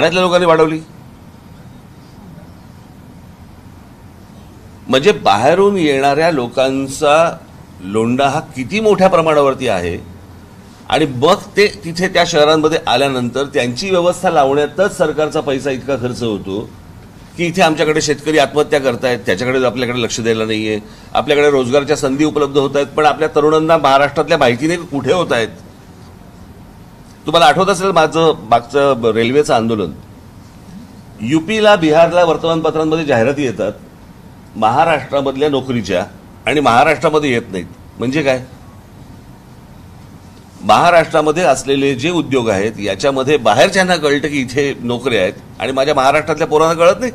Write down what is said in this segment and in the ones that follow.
ठाण्यातल्या लोकांनी वाढवली. म्हणजे बाहेरून येणाऱ्या लोकांचा लोंढा हा किती मोठ्या प्रमाणावरती आहे आणि मग ते तिथे त्या शहरांमध्ये आल्यानंतर त्यांची व्यवस्था लावण्यातच सरकारचा पैसा इतका खर्च होतो की इथे आमच्याकडे शेतकरी आत्महत्या करतायत, त्याच्याकडे आपल्याकडे लक्ष द्यायला नाहीये. आपल्याकडे रोजगाराच्या संधी उपलब्ध होत आहेत, पण आपल्या तरुणांना महाराष्ट्रातल्या माहितीने कुठे होत आहेत. तुम्हाला आठवत असेल मागचं रेल्वेचं आंदोलन. युपीला, बिहारला वर्तमानपत्रांमध्ये जाहिराती येतात महाराष्ट्रामधल्या नोकरीच्या आणि महाराष्ट्रामध्ये येत नाहीत. म्हणजे काय? महाराष्ट्रामध्ये असलेले जे उद्योग आहेत याच्यामध्ये बाहेरच्यांना कळतं की इथे नोकऱ्या आहेत आणि माझ्या महाराष्ट्रातल्या पोरांना कळत नाही.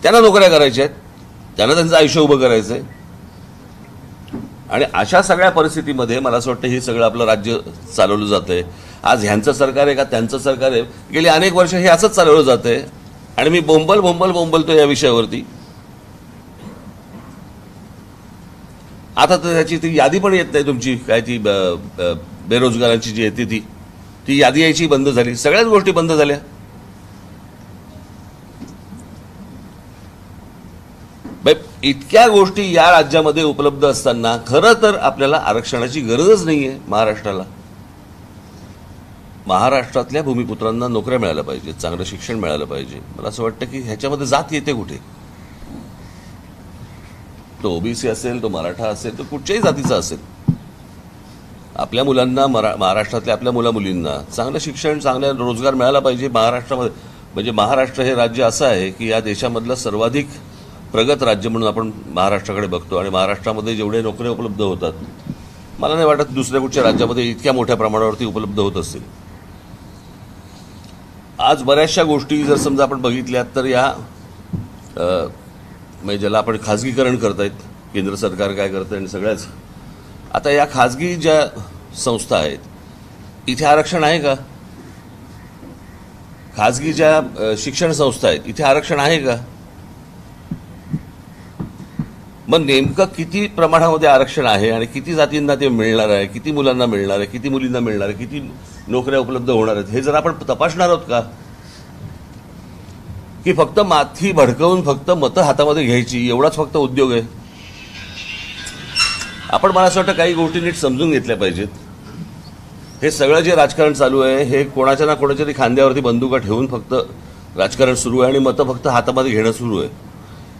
त्यांना नोकऱ्या करायच्या आहेत, त्यांना त्यांचं आयुष्य उभं करायचंय. आणि अशा सगळ्या परिस्थितीमध्ये मला असं वाटतं हे सगळं आपलं राज्य चालवलं जातंय. आज ह्यांचं सरकार आहे का त्यांचं सरकार आहे, गेली अनेक वर्ष हे असंच चालवलं जातंय. आणि मी बोंबलतो या विषयावरती. आता तर त्याची ती यादी पण येत नाही तुमची, काय ती बेरोजगारांची जी येते ती यादी यायची बंद झाली. सगळ्याच गोष्टी बंद झाल्या. इतक्या गोष्टी या राज्यामध्ये उपलब्ध असताना खरं तर आपल्याला आरक्षणाची गरजच नाहीये महाराष्ट्राला. महाराष्ट्रातल्या भूमिपुत्रांना नोकऱ्या मिळाल्या पाहिजेत, चांगलं शिक्षण मिळालं पाहिजे. मला असं वाटतं की ह्याच्यामध्ये जात येते कुठे? तो ओबीसी असेल, तो मराठा असेल, तो कुठच्याही जातीचा असेल, आपल्या मुलांना महाराष्ट्रातल्या आपल्या मुलामुलींना चांगलं शिक्षण, चांगला रोजगार मिळाला पाहिजे महाराष्ट्रामध्ये. म्हणजे महाराष्ट्र हे राज्य असं आहे की या देशामधलं सर्वाधिक प्रगत राज्य म्हणून आपण महाराष्ट्राकडे बघतो आणि महाराष्ट्रामध्ये जेवढे नोकऱ्या उपलब्ध होतात मला नाही वाटत दुसऱ्या कुठच्या राज्यामध्ये इतक्या मोठ्या प्रमाणावरती उपलब्ध होत असतील. आज बऱ्याचशा गोष्टी जर समजा आपण बघितल्यात तर या म्हणजे ज्याला आपण खाजगीकरण करतायत, केंद्र सरकार काय करतंय आणि सगळ्याच. आता या खाजगी ज्या संस्था आहेत इथे आरक्षण आहे का? खाजगी ज्या शिक्षण संस्था आहेत इथे आरक्षण आहे का? मग नेमकं किती प्रमाणामध्ये आरक्षण आहे आणि किती जातींना ते मिळणार आहे, किती मुलांना मिळणार आहे, किती मुलींना मिळणार आहे, किती नोकऱ्या उपलब्ध होणार आहेत, हे जर आपण तपासणार आहोत का? की फक्त माथी भडकवून फक्त मतं हातामध्ये घ्यायची एवढाच फक्त उद्योग आहे? आपण मला असं वाटतं काही गोष्टी नीट समजून घेतल्या पाहिजेत. हे सगळं जे राजकारण चालू आहे हे कोणाच्या ना कोणाच्या तरी खांद्यावरती बंदुका ठेवून फक्त राजकारण सुरू आहे आणि मतं फक्त हातामध्ये घेणं सुरू आहे.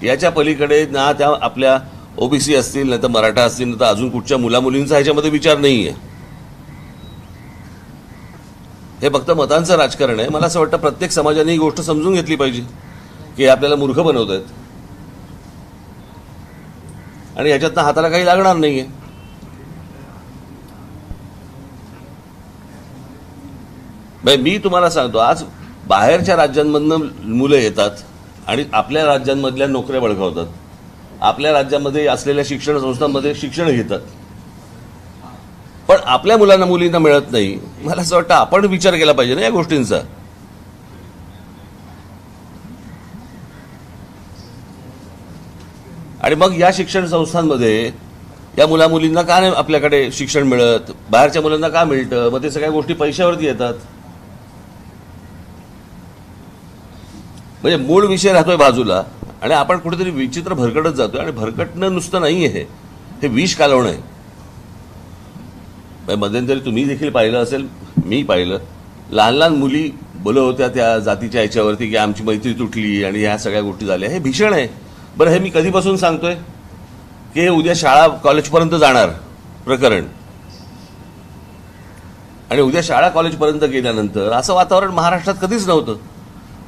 याच्या पलीकडे ना त्या आपल्या ओबीसी असतील, नाही तर मराठा असतील, नाही तर अजून कुठच्या मुलामुलींचा ह्याच्यामध्ये विचार नाहीये. हे फक्त मतांचं राजकारण आहे. मला असं वाटतं प्रत्येक समाजाने ही गोष्ट समजून घेतली पाहिजे की आपल्याला मूर्ख बनवत आहेत आणि ह्याच्यातनं हाताला काही लागणार नाहीये. मी तुम्हाला सांगतो, आज बाहेरच्या राज्यांमधनं मुलं येतात आणि आपल्या राज्यांमधल्या नोकऱ्या बळकावतात, आपल्या राज्यामध्ये असलेल्या शिक्षण संस्थांमध्ये शिक्षण घेतात, पण आपल्या मुलांना मुलींना मिळत नाही. मला असं वाटतं आपण विचार केला पाहिजे ना या गोष्टींचा. आणि मग या शिक्षण संस्थांमध्ये या मुलामुलींना का नाही आपल्याकडे शिक्षण मिळत, बाहेरच्या मुलांना का मिळतं? मग ते सगळ्या गोष्टी पैशावरती येतात. म्हणजे मूळ विषय राहतोय बाजूला आणि आपण कुठेतरी विचित्र भरकटत जातोय. आणि भरकटणं नुसतं नाहीये, हे विष कालवणं आहे. मध्यंतरी तुम्ही देखील पाहिलं असेल, मी पाहिलं, लहान लहान मुली बोलत होत्या त्या जातीच्या याच्यावरती की आमची मैत्री तुटली आणि ह्या सगळ्या गोष्टी झाल्या. हे भीषण आहे. बरं, हे मी कधीपासून सांगतोय की हे उद्या शाळा कॉलेजपर्यंत जाणार प्रकरण, आणि उद्या शाळा कॉलेजपर्यंत गेल्यानंतर असं वातावरण महाराष्ट्रात कधीच नव्हतं.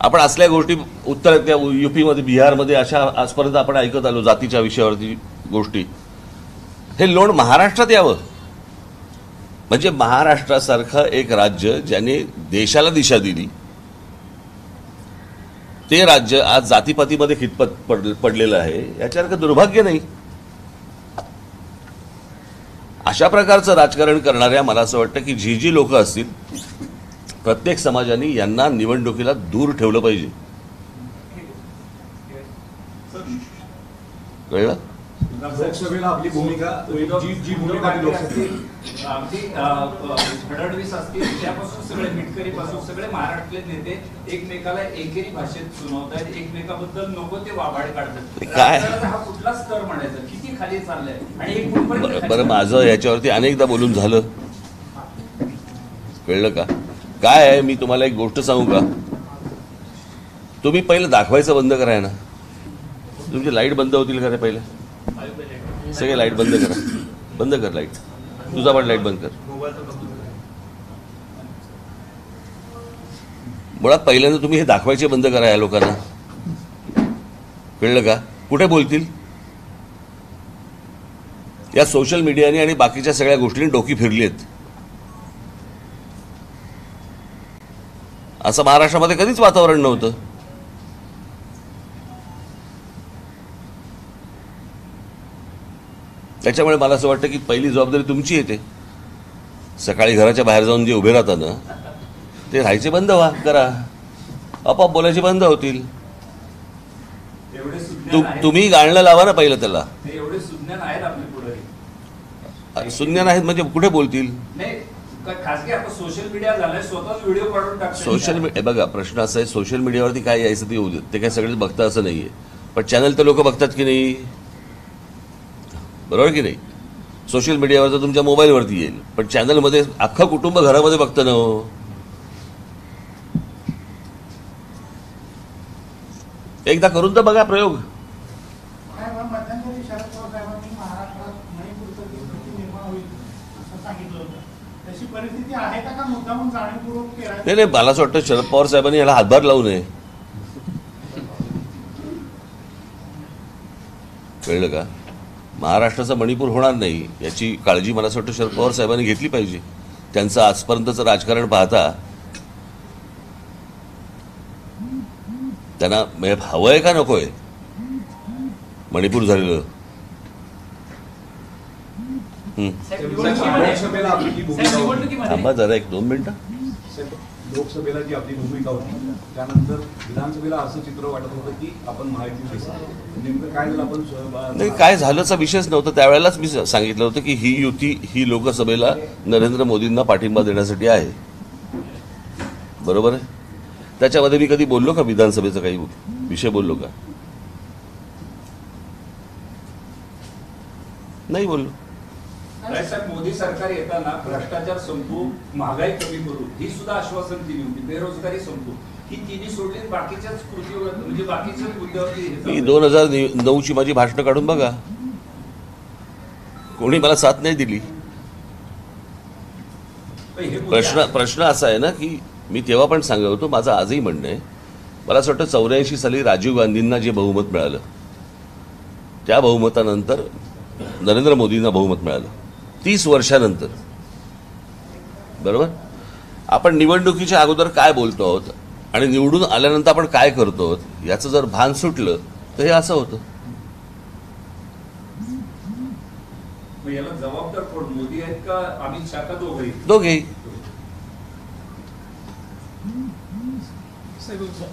आपण असल्या गोष्टी उत्तरातल्या युपीमध्ये, बिहारमध्ये अशा आजपर्यंत आपण ऐकत आलो जातीच्या विषयावरती गोष्टी. हे लोण महाराष्ट्रात यावं म्हणजे महाराष्ट्रासारखं एक राज्य ज्याने देशाला दिशा दिली, ते राज्य आज जातीपातीमध्ये खितपत पडलेलं आहे. याच्यासारखं दुर्भाग्य नाही. अशा प्रकारचं राजकारण करणाऱ्या मला असं वाटतं की जी लोक असतील, प्रत्येक समाजाने यांना निवडणुकीला दूर ठेवलं पाहिजे. कळलं? लोकसभेला आपली भूमिका जी भूमिका अगदी फडणवीस असतील त्यापासून सगळे मिटकरी पासून सगळे महाराष्ट्रातले नेते एकमेकाला एकेरी भाषेत सुनावतायत, एकमेकाबद्दल नको ते वाभाड काढतात. काय हा कुठला स्तर म्हणायचा, किती खाली चाललाय आणि एक कुठपर्यंत. बरं, माझं याच्यावरती अनेकदा बोलून झालं, कळलं का? काय आहे, मी तुम्हाला एक गोष्ट सांगू का? तुम्ही पहिलं दाखवायचं बंद कराय ना. तुमची लाईट बंद होतील का रे? पहिलं सगळे लाईट बंद करा, बंद कर लाईट. तुझा पण लाईट बंद कर. मुळात पहिल्यांदा तुम्ही हे दाखवायचे बंद करा या लोकांना, कळलं का? कुठे बोलतील? या सोशल मीडियाने आणि बाकीच्या सगळ्या गोष्टींनी डोकी फिरली आहेत. असं महाराष्ट्रामध्ये कधीच वातावरण नव्हतं. त्याच्यामुळे मला असं वाटतं की पहिली जबाबदारी तुमची येते. सकाळी घराच्या बाहेर जाऊन जे उभे राहतात ना, ते राहायचे बंद करा, आपोआप बोलायचे बंद होतील. तुम्ही गाणं लावा ना पहिलं त्याला. एवढे सुज्ञान आहेत आपले पुढे. सुज्ञान आहेत म्हणजे कुठे बोलतील? खासगी आपण सोशल मीडिया झालंय, स्वतःच व्हिडिओ काढून टाकतो. सोशल मीडिया बघा, प्रश्न असा आहे, सोशल मीडियावरती काय यायचं ते येऊ देत, ते काय सगळेच बघतात असं नाहीये. पण चॅनल तर लोक बघतात की नाही, बरोबर की नाही? सोशल मीडियावर तर तुमच्या मोबाईलवरती येईल, पण चॅनलमध्ये अख्खं कुटुंब घरामध्ये बघतं ना हो. एकदा करून तर बघा प्रयोग. नाही नाही, मला असं वाटतं शरद पवार साहेबांनी याला हातभार लावू नये, कळलं का? महाराष्ट्राचा मणिपूर होणार नाही याची काळजी मला असं वाटतं शरद पवार साहेबांनी घेतली पाहिजे. त्यांचं आजपर्यंतचं राजकारण पाहता त्यांना हवंय का नकोय मणिपूर झालेलं? थांबा जरा 1-2 मिनिटं. लोकसभेला जी आपली भूमिका होती, त्यानंतर विधानसभेला असं चित्र वाटत होतं की आपण महायुती नेमकं काय झालं? आपण नाही, काय झाल्याचा विषयच नव्हता. त्यावेळेलाच मी सांगितलं होतं की ही युती ही लोकसभेला नरेंद्र मोदींना पाठिंबा देण्यासाठी आहे, बरोबर आहे? त्याच्यामध्ये मी कधी बोललो का विधानसभेचा काही विषय बोललो का? नाही बोललो. मोदी सरकार येताना भ्रष्टाचार संपू, महागाई कमी करू ही सुद्धा आश्वासन दिली होती, बेरोजगारी संपू ही तिन्ही सोडली, बाकीच्याच कृतीवर म्हणजे बाकीच्याच मुद्द्यावरती. 2009ची माझी भाषणं काढून बघा, कोणी मला साथ नाही दिली. प्रश्न असा आहे ना की मी तेव्हा पण सांगत होतो, माझं आजही म्हणणं आहे, मला असं वाटतं 84 साली राजीव गांधींना जे बहुमत मिळालं त्या बहुमतानंतर नरेंद्र मोदींना बहुमत मिळालं 30 वर्षानंतर, बरोबर? आपण निवडणुकीच्या अगोदर काय बोलतो आहोत आणि निवडून आल्यानंतर आपण काय करतो आहोत याचं जर भान सुटलं तर हे असं होतं. याला जबाबदार कोण, मोदी आहेत का अमित शहा का दोघेही? दोघेही.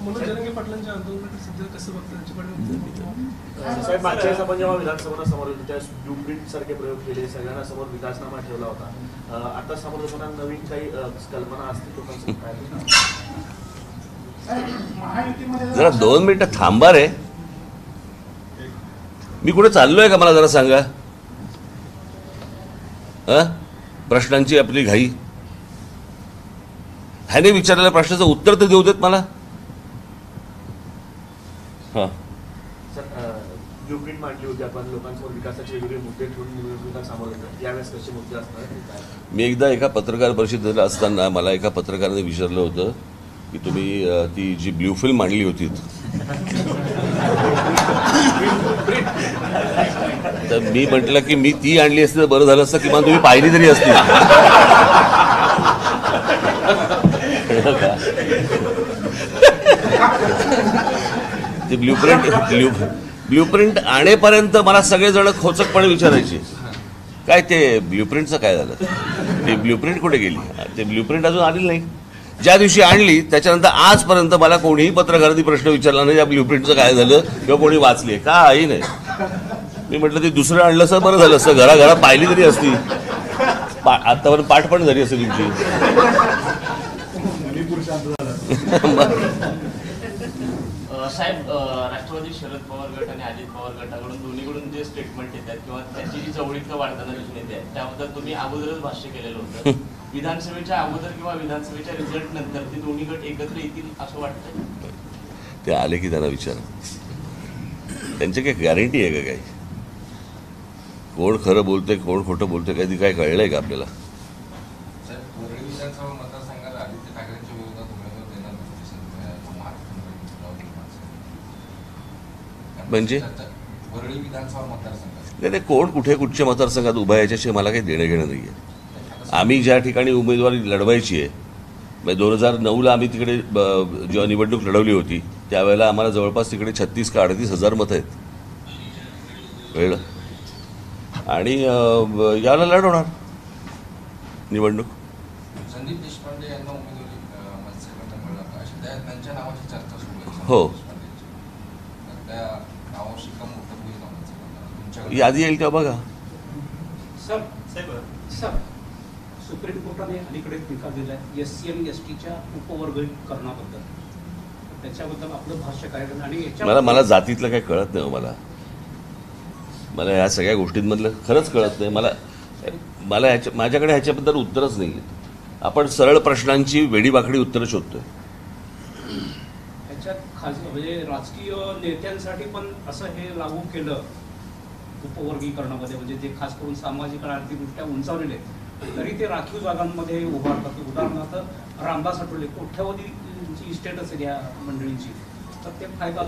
मनोज जरांगे पाटलांच्या आंदोलनाकडे सध्या कसं बघतात? साहेब, मागच्या वेळेस आपण जेव्हा विधानसभा समोर होतो त्या ब्लूप्रिंट सारखे प्रयोग केले, सगळ्यांना समोर विकासनामा ठेवला होता. आता समोर होताना नवीन काही कल्पना असतील लोकांचं काय? जरा 2 मिनिटं थांबा रे. मी कुठे चाललोय का मला जरा सांगा? प्रश्नांची आपली घाई. ह्याने विचारलेल्या प्रश्नाचं उत्तर तर देऊ देत मला. ब्लूप्रिंट मांडली होती आपण, लोकांसमोर विकासाचे वेगवेगळे मुद्दे ठेवून निवडणुका समोर येतात, यावेळेस कसे मुद्दे असणार? मी एकदा एका पत्रकार परिषदेला असताना मला एका पत्रकाराने विचारलं होतं की तुम्ही ती जी ब्ल्यू फिल्म मांडली होती तर मी म्हटलं की मी ती आणली असती तर बरं झालं असतं, किमान तुम्ही पाहिली तरी असती. ती ब्ल्यूप्रिंट आणेपर्यंत मला सगळेजण खोचकपणे विचारायचे काय ते ब्ल्यूप्रिंटचं काय झालं, ते ब्ल्यूप्रिंट कुठे गेली. ते ब्ल्यूप्रिंट अजून आलेली नाही. ज्या दिवशी आणली त्याच्यानंतर आजपर्यंत मला कोणीही पत्रकारांनी प्रश्न विचारला नाही या ब्ल्यूप्रिंटचं काय झालं किंवा कोणी वाचली काही नाही. मी म्हटलं ते दुसरं आणलं असं बरं झालं असतं, घराघरा पाहिली तरी असती, आतापर्यंत पाठ पण झाली असते तुमची. साहेब, राष्ट्रवादी शरद पवार गट आणि अजित पवार गटाकडून दोन्हीकडून जे स्टेटमेंट येतात किंवा त्याची जी जवळीक वाढताना दिसून येते त्याबद्दल तुम्ही अगोदरच भाष्य केलेलं होतं. विधानसभेच्या अगोदर किंवा विधानसभेच्या रिझल्ट नंतर ते दोन्ही गट एकत्र येतील असं वाटतं? ते आले की त्यांना विचारा, त्यांची काही गॅरंटी आहे का? काही कोण खरं बोलतंय कोण खोटं बोलतंय कधी काय कळलंय का आपल्याला? वरळी विधानसभा मतदारसंघात आदित्य ठाकरेंच्या विरोधात उमेदवार देणार म्हणजे वरळी विधानसभा मतदारसंघात नाही, कोण कुठे कुठच्या मतदारसंघात उभा याच्याशी मला काही देणं घेणं नाही आहे. आम्ही ज्या ठिकाणी उमेदवारी लढवायची आहे, म्हणजे 2009ला आम्ही तिकडे जेव्हा निवडणूक लढवली होती त्यावेळेला आम्हाला जवळपास तिकडे 36 का 38 हजार मतं आहेत, कळलं? आणि याला लढवणार निवडणूक. संदीप देशपांडे यांना उमेदवारी मतदारसंघात मिळणार अशी त्यांच्या नावाची चर्चा सुरू आहे. हो, त्या नावावर शिक्कामोर्तब होईल. यादी येईल तेव्हा बघा. सर, सुप्रीम कोर्टाने अलीकडे निकाल दिला आहे SC आणि STच्या उपवर्गीकरणाबद्दल, त्याच्याबद्दल आपलं भाष्य काय? आणि मला जातीतलं काही कळत नाही. मला ह्या सगळ्या गोष्टींमधलं खरंच कळत नाही. माझ्याकडे ह्याच्याबद्दल उत्तरच नाही आहे. आपण सरळ प्रश्नांची वेडीवाकडी उत्तरं शोधतोय. ह्याच्यात म्हणजे राजकीय नेत्यांसाठी पण असं हे लागू केलं उपवर्गीकरणामध्ये, म्हणजे जे खास करून सामाजिक आणि आर्थिकदृष्ट्या उंचावलेले तरी ते राखीव जागांमध्ये उभारतात. उदाहरणार्थ रामदास आठवले कोट्यावधीची इस्टेट असेल या मंडळींची, तर ते फायदा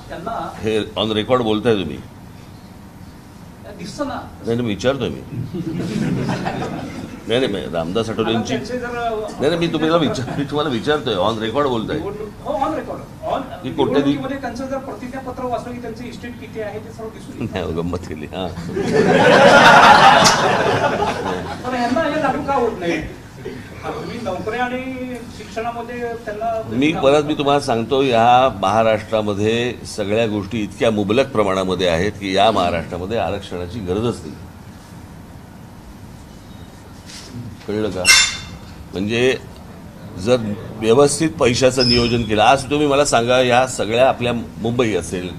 त्यांना हे ऑन रेकॉर्ड बोलताय तुम्ही? दिसतं ना. नाही, विचारतोय मी. नाही, रामदास आठवलेंची नाही, मी तुम्हाला विचारतोय. ऑन रेकॉर्ड बोलताय? On record. कोट्यावधी त्यांचं जर प्रतिज्ञापत्र वाचलं की त्यांचं इस्टेट किती आहे ते सर्व दिसून नाही. गंमत केली. हा, पण यांना हे लागू का होत नाही? तुम्ही नोकऱ्या आणि शिक्षणामध्ये त्यांना मी तुम्हाला सांगतो, या महाराष्ट्रामध्ये सगळ्या गोष्टी इतक्या मुबलक प्रमाणामध्ये आहेत की या महाराष्ट्रामध्ये आरक्षणाची गरजच नाही. कळलं का? म्हणजे जर व्यवस्थित पैशाचं नियोजन केलं, आज तुम्ही मला सांगा, या सगळ्या आपल्या मुंबई असेल,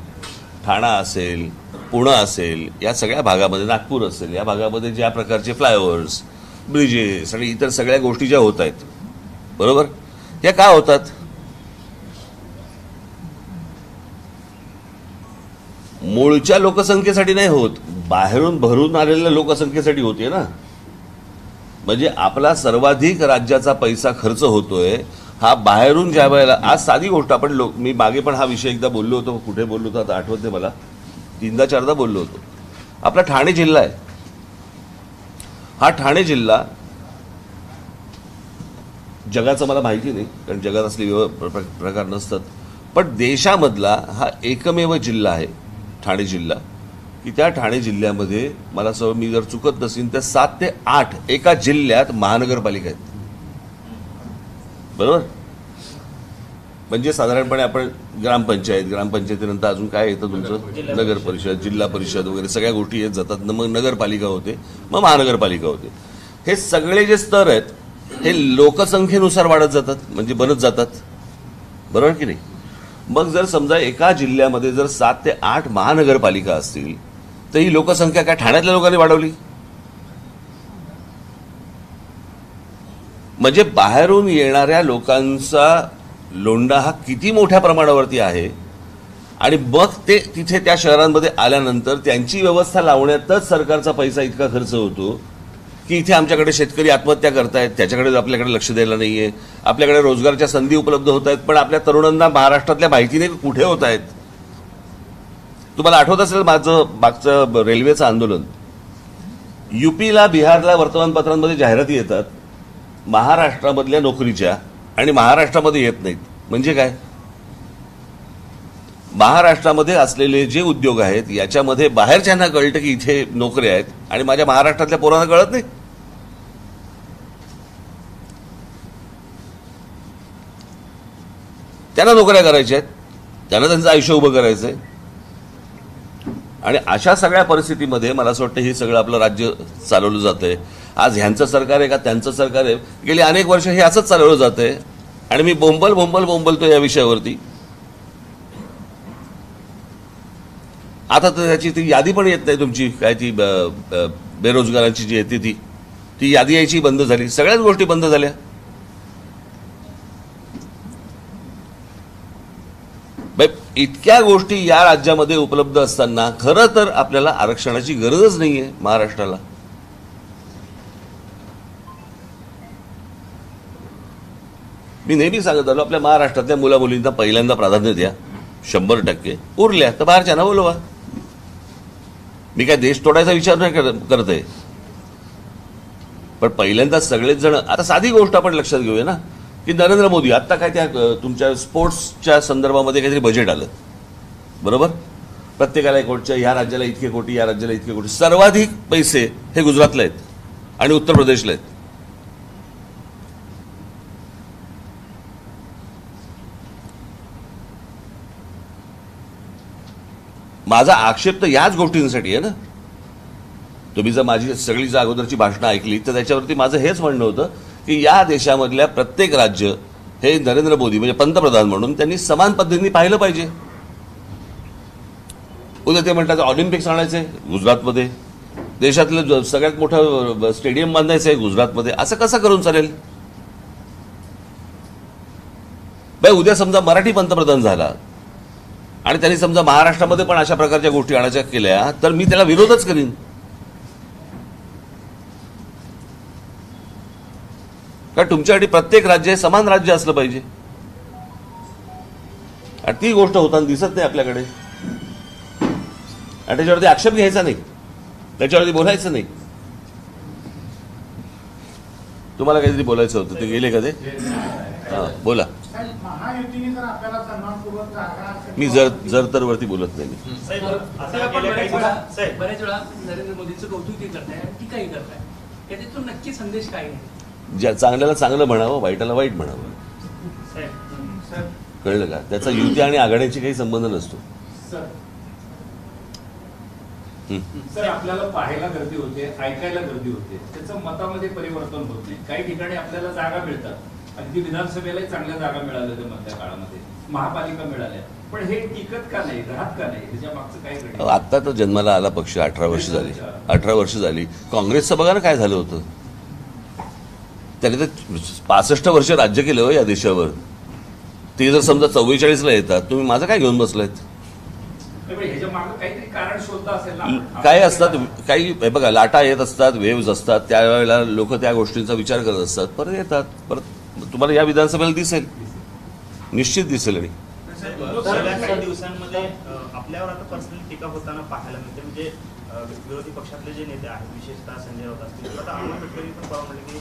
ठाणा असेल, पुणे असेल, या सगळ्या भागामध्ये, नागपूर असेल, या भागामध्ये ज्या प्रकारचे फ्लायओव्हर्स, ब्रिजेस आणि इतर सगळ्या गोष्टी ज्या होत आहेत, बरोबर, त्या का होतात? मूळच्या लोकसंख्येसाठी नाही होत, बाहेरून भरून आलेल्या लोकसंख्येसाठी होते ना. म्हणजे आपला सर्वाधिक राज्याचा पैसा खर्च होतोय हा बाहेरून ज्या वेळेला. आज साधी गोष्ट, आपण मी मागे पण हा विषय एकदा बोललो होतो, कुठे बोललो होतो आता आठवत नाही मला, 3दा-4दा बोललो होतो. आपला ठाणे जिल्हा आहे. हा ठाणे जिल्हा जगाचं मला माहिती नाही, कारण जगात असले प्रकार नसतात, पण देशामधला हा एकमेव जिल्हा आहे ठाणे जिल्हा, की त्या ठाणे जिल्ह्यामध्ये मला मी जर चुकत नसेल तर 7 ते 8 एका जिल्ह्यात महानगरपालिका आहेत, बरोबर. म्हणजे साधारणपणे आपण ग्रामपंचायतीनंतर अजून काय येतं तुमचं? नगर परिषद, जिल्हा परिषद वगैरे सगळ्या गोष्टी येत जातात. मग नगरपालिका होते, मग महानगरपालिका होते. हे सगळे जे स्तर आहेत हे लोकसंख्येनुसार वाढत जातात, म्हणजे बनत जातात, बरोबर की नाही. मग जर समजा एका जिल्ह्यामध्ये जर 7 ते 8 महानगरपालिका असतील तर ही लोकसंख्या काय ठाण्यातल्या लोकांनी वाढवली? म्हणजे बाहेरून येणाऱ्या लोकांचा लोंढा हा किती मोठ्या प्रमाणावरती आहे, आणि मग ते तिथे त्या शहरांमध्ये आल्यानंतर त्यांची व्यवस्था लावण्यातच सरकारचा पैसा इतका खर्च होतो की इथे आमच्याकडे शेतकरी आत्महत्या करतायत, त्याच्याकडे आपल्याकडे लक्ष द्यायला नाहीये. आपल्याकडे रोजगारच्या संधी उपलब्ध होत आहेत, पण आपल्या तरुणांना महाराष्ट्रातल्या माहितीने कुठे होत आहेत. तुम्हाला आठवत असेल मागचं रेल्वेचं आंदोलन, UPला, बिहारला वर्तमानपत्रांमध्ये जाहिराती येतात महाराष्ट्रामधल्या नोकरीच्या, आणि महाराष्ट्रामध्ये येत नाहीत. म्हणजे काय? महाराष्ट्रामध्ये असलेले जे उद्योग आहेत याच्यामध्ये बाहेरच्यांना कळतं की इथे नोकऱ्या आहेत, आणि माझ्या महाराष्ट्रातल्या पोरांना कळत नाही. त्यांना नोकऱ्या करायच्या आहेत, त्यांना त्यांचं आयुष्य उभं करायचंय, आणि अशा सगळ्या परिस्थितीमध्ये मला असं वाटतं हे सगळं आपलं राज्य चालवलं जातंय. आज ह्यांचं सरकार आहे का त्यांचं सरकार आहे, गेली अनेक वर्ष हे असंच चालवलं जातंय. आणि मी बोंबलतो या विषयावरती. आता तर त्याची ती यादी पण येत नाही तुमची, काय ती बेरोजगारांची जी येते ती यादी यायची बंद झाली. सगळ्याच गोष्टी बंद झाल्या. इतक्या गोष्टी या राज्यामध्ये उपलब्ध असताना खरं तर आपल्याला आरक्षणाची गरजच नाहीये महाराष्ट्राला. मी नेहमी सांगत आलो आपल्या महाराष्ट्रातल्या मुलामुलींना पहिल्यांदा प्राधान्य द्या, 100%. उरल्या तर बाहेरच्यांना बोलवा. मी काय देश तोडायचा विचार नाही करत आहे, पण पहिल्यांदा सगळेच जण. आता साधी गोष्ट आपण लक्षात घेऊया ना, की नरेंद्र मोदी आत्ता काय त्या तुमच्या स्पोर्ट्सच्या संदर्भामध्ये काहीतरी बजेट आलं, बरोबर. प्रत्येकाला एक कोटी, ह्या राज्याला इतके कोटी, या राज्याला इतके कोटी. सर्वाधिक पैसे हे गुजरातला आहेत आणि उत्तर प्रदेशला आहेत. माझा आक्षेप तर याच गोष्टींसाठी आहे ना. तुम्ही जर माझी सगळी जर अगोदरची भाषणं ऐकली तर त्याच्यावरती माझं हेच म्हणणं होतं की या देशामधल्या प्रत्येक राज्य हे नरेंद्र मोदी म्हणजे पंतप्रधान म्हणून त्यांनी समान पद्धतीने पाहिलं पाहिजे. उद्या ते म्हणतात ऑलिम्पिक्स आणायचे गुजरातमध्ये, देशातलं सगळ्यात मोठं स्टेडियम बांधायचं आहे गुजरातमध्ये. असं कसं करून चालेल? उद्या समजा मराठी पंतप्रधान झाला आणि त्यांनी समजा महाराष्ट्रामध्ये पण अशा प्रकारच्या गोष्टी आणायच्या केल्या तर मी त्याला विरोधच करीन. कारण तुमच्यासाठी प्रत्येक राज्य हे समान राज्य असलं पाहिजे आणि ती गोष्ट होताना दिसत नाही आपल्याकडे. आणि त्याच्यावरती आक्षेप घ्यायचा नाही, त्याच्यावरती बोलायचं नाही. तुम्हाला काहीतरी बोलायचं होतं, ते गेले का ते? हां बोला. मी जर तर वरती बोलत नाही. मी बऱ्याच वेळा नरेंद्र मोदींचं कौतुक करताय, टीकाही करताय, त्याच्यातून नक्की संदेश काय आहे? ज्या चांगल्याला चांगलं म्हणावं, वाईटाला वाईट म्हणावं. कळलं का? त्याचा युती आणि आघाडीची काही संबंध नसतो. सर आपल्याला पाहायला गर्दी होते, ऐकायला गर्दी होते, त्याचं मतामध्ये परिवर्तन होत नाही. काही ठिकाणी आपल्याला जागा मिळतात, अगदी विधानसभेलाही चांगल्या जागा मिळाल्या मधल्या काळामध्ये, महापालिका मिळाल्या, पण हे टिकत का नाही, राहत का नाही, त्याच्या मागचं काय घडलं? आता तर जन्माला आला पक्ष 18 वर्ष झाली. 18 वर्ष झाली. काँग्रेसचं बघा ना काय झालं होतं. त्याने तर 65 वर्ष राज्य केलं हो या देशावर. ते जर समजा 44ला येतात, तुम्ही माझं काय घेऊन बसलायत? काय असतात काही बघा, लाटा येत असतात, वेव्ज असतात, त्यावेळेला लोक त्या गोष्टींचा विचार करत असतात, परत येतात. परत तुम्हाला या विधानसभेला दिसेल, निश्चित दिसेल. आणि काही दिवसांमध्ये आपल्यावर आता पर्सनली टीका होताना पाहायला मिळते. म्हणजे विरोधी पक्षातले जे नेते आहेत, विशेषतः संजय राऊत असतील, आता अमोल गडकरी पण परवा म्हटले की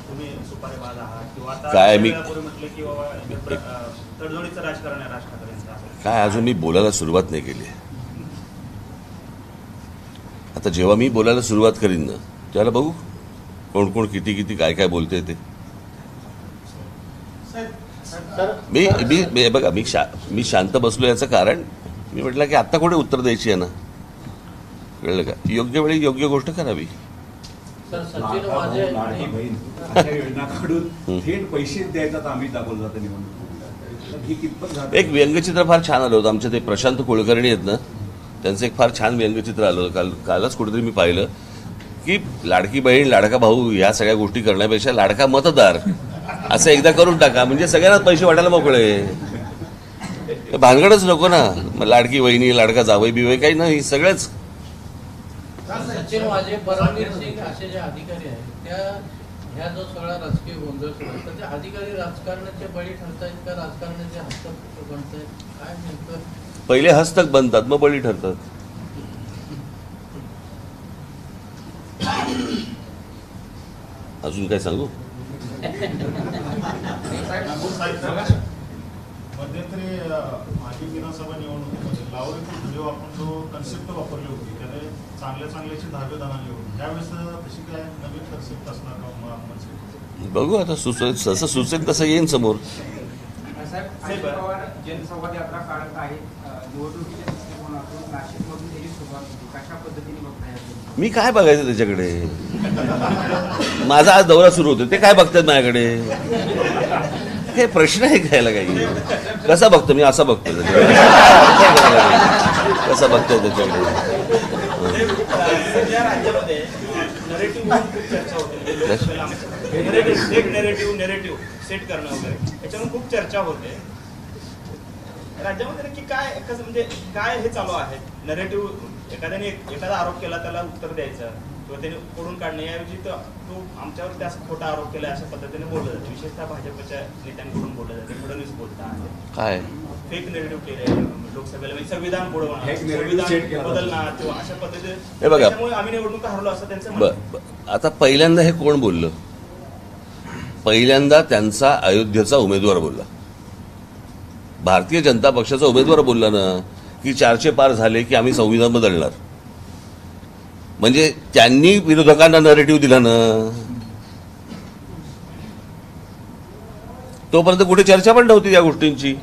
तुम्ही सुपारीबाज आहात, किंवा आता काय मी म्हटलं की बाबा तडजोडीचं राजकारण आहे राज ठाकरेंचं. काय अजून मी बोलायला सुरुवात नाही केली. आता जेव्हा मी बोलायला सुरुवात करीन ना त्याला बघू कोण कोण किती किती काय काय बोलते ते. मी बघा मी शांत बसलो याचं कारण मी म्हटलं की आत्ता कुठे उत्तर द्यायची आहे ना. कळलं का? योग्य वेळी योग्य गोष्ट करावी. थेट पैसे द्यायचा आम्ही दाखवलं जातं निवडणूक. एक व्यंगचित्र फार छान आलं होतं. आमचे ते प्रशांत कुलकर्णी आहेत ना, त्यांचं एक फार छान व्यंगचित्र आलं होतं. कालच कुठेतरी मी पाहिलं की लाडकी बहीण लाडका भाऊ ह्या सगळ्या गोष्टी करण्यापेक्षा लाडका मतदार असं एकदा करून टाका, म्हणजे सगळ्यांनाच पैसे वाटायला मोकळे. भानगडच नको ना. लाडकी वहिनी, लाडका जावई बिवई काही नाही, सगळेच. सचिन वाजे, परमवीर सिंग असे जे अधिकारी आहेत, त्या ह्या जो सगळा राजकीय गोंधळ सुरू आहे, तर ते अधिकारी राजकारणाचे बळी ठरतायत का राजकारणाचे हस्तक बनतायत? काय नेमकं? पहिले हस्तक बनतात, मग बळी ठरतात. अजून काय सांगू? मध्यंतरी माजी विधानसभा निवडणुकीमध्ये लावरीतून व्हिडिओ आपण जो कन्सेप्ट वापरली होती त्याने चांगल्याची धाबे दानाली होती. त्यावेळेस तशी काय नवीन कन्सेप्ट असणार का? बघू आता जसं सुचेल तसं येईन समोर. जनसंवाद यात्रा काढत आहे, निवडणुकीच्या दृष्टिकोनातून नाशिकमधून त्याची सुरुवात मी काय बघायचं त्याच्याकडे? माझा आज दौरा सुरू होतो, ते काय बघतात माझ्याकडे? हे प्रश्न आहे घ्यायला काही? कसा बघतो मी? असा बघतो त्याच्याकडे. कसा बघतोय त्याच्याकडे? सध्या राज्यामध्ये नरेटिव्ह खूप चर्चा होते, नेरेटिव्ह सेट करणं वगैरे याच्यावरून खूप चर्चा होते. राज्यामध्ये नक्की काय कसं म्हणजे काय हे चालू आहे? नरेटिव्ह एखाद्याने एखादा आरोप केला त्याला उत्तर द्यायचं किंवा त्याने फोडून काढणं, याऐवजी तो आमच्यावर त्या खोटा आरोप केला अशा पद्धतीने बोललं जातं. विशेषतः भाजपच्या नेत्यांकडून बोललं जाते, फडणवीस बोलतात काय फेक नेरेटिव्ह केले लोकसभेला, म्हणजे संविधान बुडवणार, संविधान बदलणार किंवा अशा पद्धतीने. हे बघा, त्यामुळे आम्ही निवडणूक हरलो असं त्यांचं म्हणणं. आता पहिल्यांदा हे कोण बोललं? पहिल्यांदा त्यांचा अयोध्येचा उमेदवार बोलला, भारतीय जनता पक्षाचा उमेदवार बोलला ना की 400 पार झाले की आम्ही संविधान बदलणार. म्हणजे त्यांनी विरोधकांना नरेटिव्ह दिला ना, तोपर्यंत कुठे चर्चा पण नव्हती या गोष्टींची.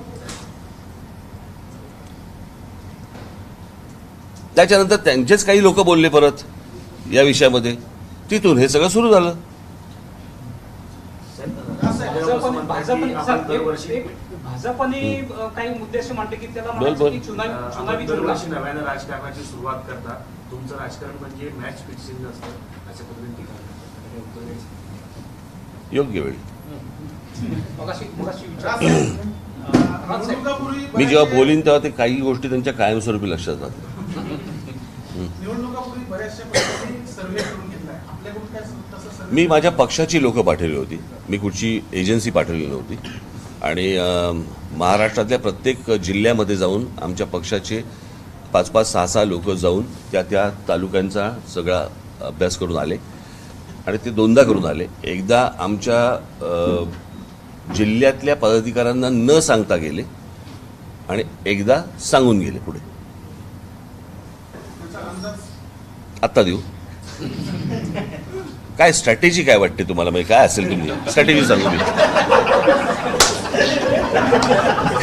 त्याच्यानंतर त्यांचेच काही लोक बोलले परत या विषयामध्ये, तिथून हे सगळं सुरू झालं. भाजपने काही मुद्दे असे मांडले की त्याला नव्यानं राजकारणाची सुरुवात करता, तुमचं राजकारण म्हणजे मॅच फिक्सिंग असतं अशा पद्धतीने योग्य वेळी मी जेव्हा बोलीन तेव्हा ते काही गोष्टी त्यांच्या कायमस्वरूपी लक्षात राहतात. मी माझ्या पक्षाची लोक पाठवली होती, मी कुठची एजन्सी पाठवली नव्हती. आणि महाराष्ट्रातल्या प्रत्येक जिल्ह्यामध्ये जाऊन आमच्या पक्षाचे 5-5, 6-6 लोक जाऊन त्या तालुक्यांचा सगळा अभ्यास करून आले. आणि ते 2दा करून आले. एकदा आमच्या जिल्ह्यातल्या पदाधिकाऱ्यांना न सांगता गेले आणि एकदा सांगून गेले पुढे. आत्ता देऊ काय स्ट्रॅटेजी काय वाटते तुम्हाला? म्हणजे काय असेल तुम्ही स्ट्रॅटेजी सांगू मी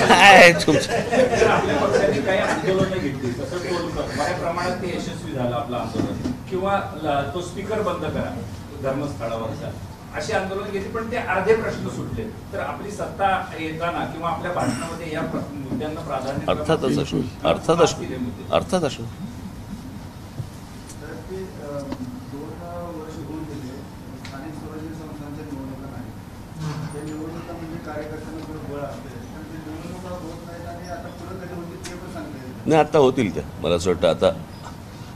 काय आपल्या पक्षाने काही आंदोलनं घेतली, तसं बऱ्या प्रमाणात ते यशस्वी झालं आपलं आंदोलन, किंवा तो स्पीकर बंद करा धर्मस्थळावरचा, अशी आंदोलन घेतली, पण ते अर्धे प्रश्न सुटले. तर आपली सत्ता येताना किंवा आपल्या भाषणामध्ये या मुद्द्यांना प्राधान्य अर्थातच असणार. नाही, आता होतील त्या. मला असं वाटतं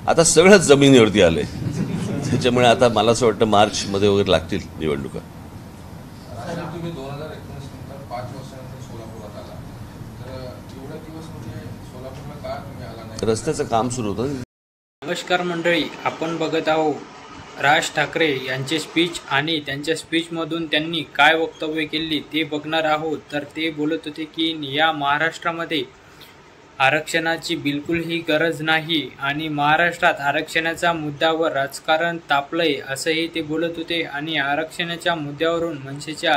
आता सगळंच जमिनीवरती आलंय, त्याच्यामुळे आता मला असं वाटतं मार्चमध्ये वगैरे लागतील निवडणुका. तुम्ही 2019 नंतर 5 वर्षानंतर सोलापुरात आला, तर एवढे दिवस म्हणजे सोलापूरला का तुम्ही आला नाही? रस्त्याचं काम सुरू होतं. नमस्कार मंडळी, आपण बघत आहोत राज ठाकरे यांचे स्पीच आणि त्यांच्या स्पीचमधून त्यांनी काय वक्तव्य केली ते बघणार आहोत. तर ते बोलत होते की या महाराष्ट्रामध्ये आरक्षणाची बिलकुलही गरज नाही आणि महाराष्ट्रात आरक्षणाच्या मुद्द्यावर राजकारण तापलंय असंही ते बोलत होते. आणि आरक्षणाच्या मुद्द्यावरून मनसेच्या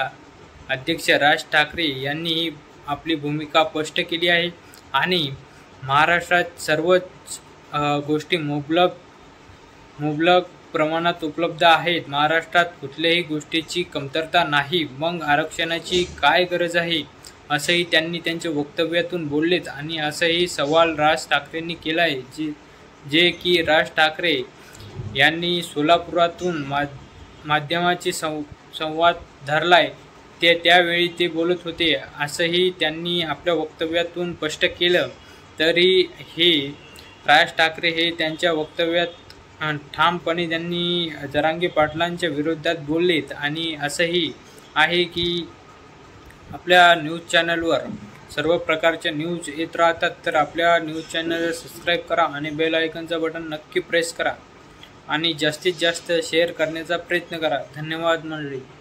अध्यक्ष राज ठाकरे यांनीही आपली भूमिका स्पष्ट केली आहे. आणि महाराष्ट्रात सर्वच गोष्टी मुबलक प्रमाणात उपलब्ध आहेत, महाराष्ट्रात कुठल्याही गोष्टीची कमतरता नाही, मग आरक्षणाची काय गरज आहे असंही त्यांनी त्यांच्या वक्तव्यातून बोललेत. आणि असंही सवाल राज ठाकरेंनी केला आहे, जे की राज ठाकरे यांनी सोलापुरातून माध्यमाची संवाद धरलाय त्यावेळी ते बोलत होते, असंही त्यांनी आपल्या वक्तव्यातून स्पष्ट केलं. तरी हे राज ठाकरे हे त्यांच्या वक्तव्यात ठामपणे त्यांनी जरांगे पाटलांच्या विरोधात बोललेत. आणि असंही आहे की आपल्या न्यूज चॅनलवर सर्व प्रकारच्या न्यूज येत राहतात, तर आपल्या न्यूज चॅनलला सबस्क्राईब करा आणि बेल आयकॉनचं बटन नक्की प्रेस करा आणि जास्तीत जास्त शेअर करण्याचा प्रयत्न करा. धन्यवाद मंडळी.